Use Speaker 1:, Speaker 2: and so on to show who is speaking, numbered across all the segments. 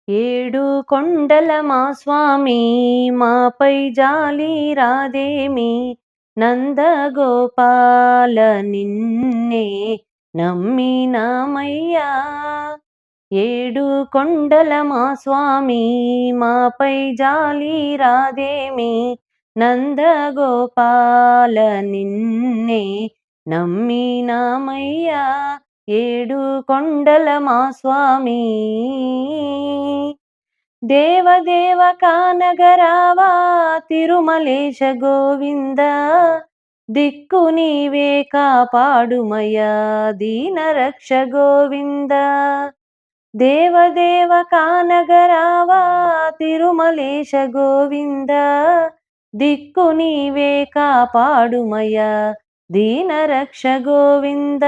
Speaker 1: ఏడు కొండల మా స్వామి మాపై జాలి రాదేమి నందగోపాల నిన్నే నమ్మినామయ్యా. ఏడు కొండల మా స్వామి మాపై జాలి రాదేమి నందగోపాల నిన్నే నమ్మినామయ్యా. ఏడు కొండల మా స్వామి దేవదేవ కానగరావా తిరుమలేశ గోవింద దిక్కు నీవే కాపాడుమయా దీనరక్ష గోవింద. దేవదేవ కానగరావా తిరుమలేశ గోవింద దిక్కు నీవే కాపాడుమయా దీనరక్ష గోవింద.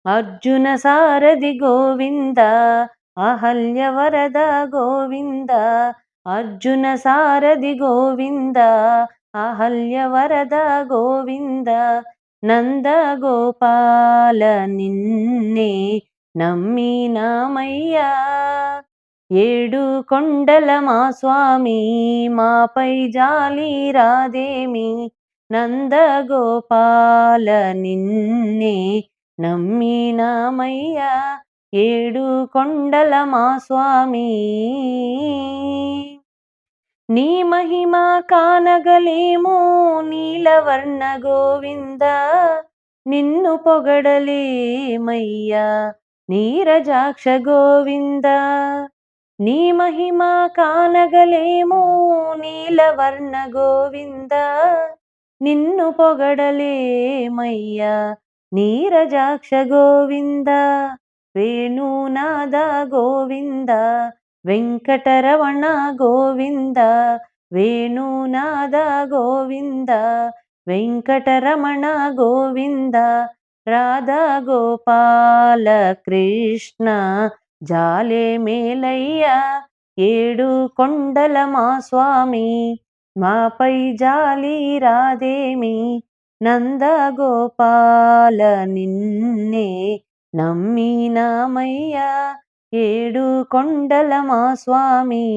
Speaker 1: అర్జున సారథి గోవింద అహల్య వరద గోవింద. అర్జున సారథి గోవింద అహల్య వరద గోవింద. నంద గోపాల నిన్నే నమ్మినామయ్యా. ఏడు కొండల మా స్వామి మాపై జాలి రాదేమి నందగోపాల నిన్నే నమ్మినామయ్యా. ఏడు కొండల మా స్వామి నీ మహిమ కానగలేము నీలవర్ణ గోవింద నిన్ను పొగడలేమయ్యా నీరజాక్ష గోవింద. నీ మహిమ కానగలేము నీలవర్ణ గోవింద నిన్ను పొగడలేమయ్యా నీరజాక్ష గోవింద. వేణునాద గోవింద వెంకటరమణ గోవింద. వేణునాద గోవింద వెంకటరమణ గోవింద. రాధా గోపాల కృష్ణ జాలే మేలయ్యా. ఏడు కొండల మా స్వామి మాపై జాలి రాదేమి నందగోపాల నిన్నే నమ్మినామయ్యా. ఏడు కొండల మా స్వామి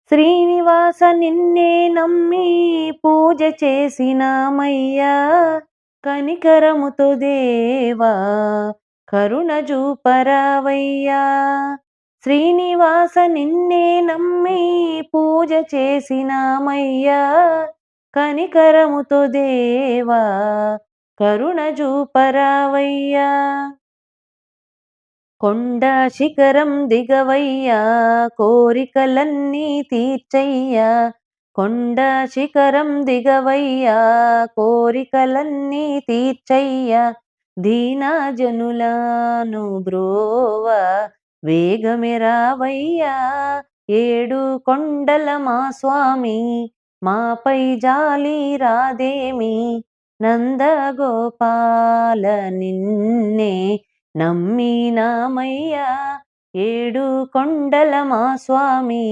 Speaker 1: శ్రీనివాస నిన్నే నమ్మి పూజ చేసినామయ్యా. కనికరముతో దేవా కరుణ చూపరావయ్యా. శ్రీనివాస నిన్నే నమ్మి పూజ చేసినామయ్యా. కనికరముతో దేవా కరుణ చూపరావయ్యా. కొండ శిఖరం దిగవయ్యా కోరికలన్నీ తీర్చయ్యా. కొండ శిఖరం దిగవయ్యా కోరికలన్నీ తీర్చయ్యా. దీనజనులను బ్రోవ వేగమెరావయ్యా. ఏడు కొండల మా స్వామి మాపై జాలి రాదేమి నందగోపాల నిన్నే నమ్మినామయ్యా. ఏడు కొండల మా స్వామి.